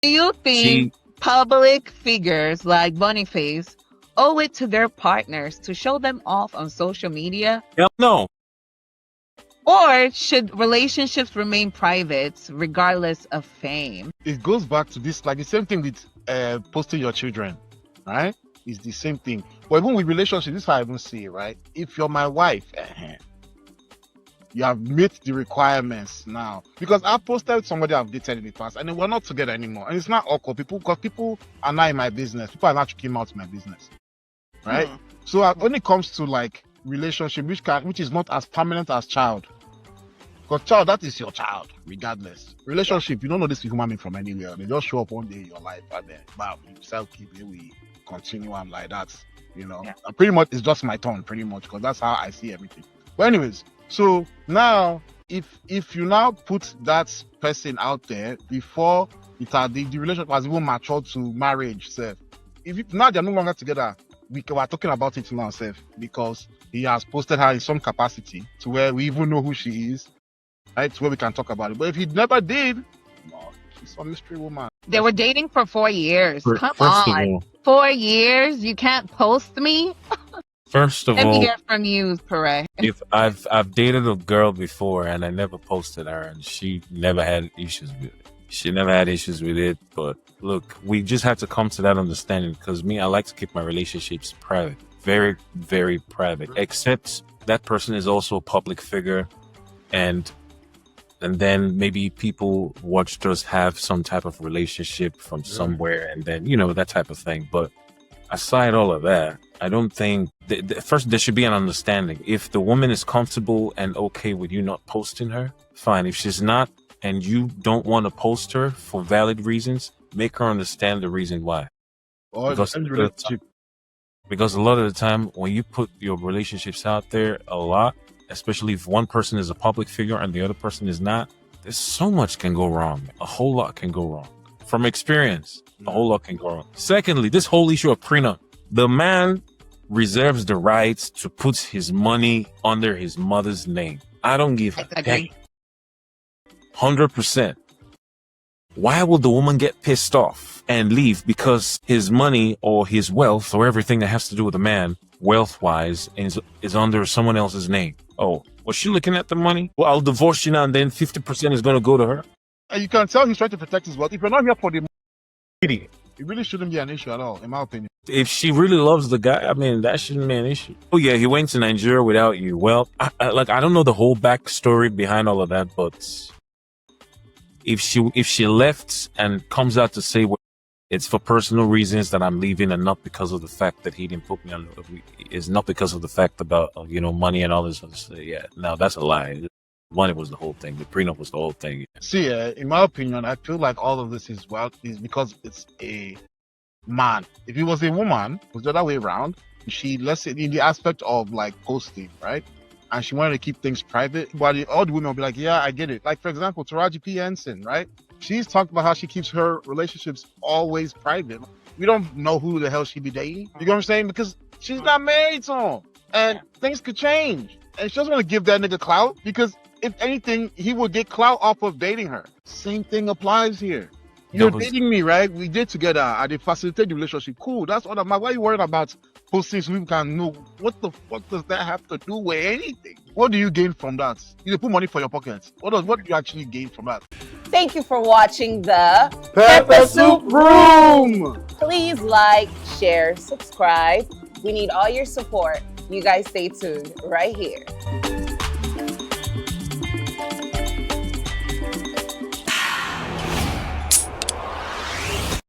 Do you She think public figures like Boniface owe it to their partners to show them off on social media? hell no. Or should relationships remain private regardless of fame? It goes back to this, like the same thing with posting your children, right? It's the same thing. But even with relationships, this is how I even see it, right? If you're my wife, you have met the requirements now. Because I've posted somebody I've dated in the past, and we're not together anymore. And it's not awkward. Because people are not in my business. People are not checking out my business, right? So when it comes to like relationship, which is not as permanent as child, because child, that is your child, regardless. Relationship, you don't know this human being from anywhere. They just show up one day in your life, and then bam, you self-keep it, we continue on like that. And pretty much it's just my turn, pretty much, because that's how I see everything. But anyways, so now if you now put that person out there before the relationship has even matured to marriage, self. Now they're no longer together, we are talking about it now, self, because he has posted her in some capacity to where we even know who she is. Right, to where we can talk about it. But if he never did, no, she's a mystery woman. They were dating for 4 years. Come First of on. all, 4 years? You can't post me? first of Let me all, hear from you, Pere. if I've dated a girl before and I never posted her and she never had issues with it. She never had issues with it. But look, we just have to come to that understanding, because I like to keep my relationships private. Very, very private. Except that person is also a public figure, and then maybe people watched us have some type of relationship from somewhere, and then, that type of thing. But aside all of that, I don't think first there should be an understanding. If the woman is comfortable and okay with you not posting her, fine. If she's not, and you don't want to post her for valid reasons, make her understand the reason why. Because a lot of the time when you put your relationships out there a lot, especially if one person is a public figure and the other person is not, there's so much can go wrong. A whole lot can go wrong. From experience, a whole lot can go wrong. Secondly, this whole issue of prenup. The man reserves the right to put his money under his mother's name. I don't give a damn. 100%. Why would the woman get pissed off and leave because his money or his wealth or everything that has to do with the man, wealth-wise, is under someone else's name? Oh, was she looking at the money? Well, I'll divorce you now, and then 50% is going to go to her. And you can tell he's trying to protect his wealth. If you're not here for the money, it really shouldn't be an issue at all, in my opinion. If she really loves the guy, that shouldn't be an issue. Oh yeah, he went to Nigeria without you. Well, I don't know the whole backstory behind all of that, but if she left and comes out to say, well, it's for personal reasons that I'm leaving, and not because of the fact that he didn't put me on, is not because of the fact about money and all this other stuff. Yeah, no, that's a lie. Money was the whole thing. The prenup was the whole thing. See, in my opinion, I feel like all of this is because it's a man. If it was a woman, it was the other way around. Let's say in the aspect of like posting, right? And she wanted to keep things private, but all the women will be like, yeah, I get it. Like, for example, Taraji P. Henson, right? She's talked about how she keeps her relationships always private. We don't know who the hell she be dating. You know what I'm saying? Because she's not married to him. And things could change. And she doesn't want to give that nigga clout, because if anything, he would get clout off of dating her. Same thing applies here. You're dating me, right? We did together. I did facilitate the relationship. Cool. That's all. Why are you worried about posting so people can know? What the fuck does that have to do with anything? What do you gain from that? You put money for your pockets. What do you actually gain from that? Thank you for watching the Pepper Soup Room. Please like, share, subscribe. We need all your support. You guys stay tuned right here.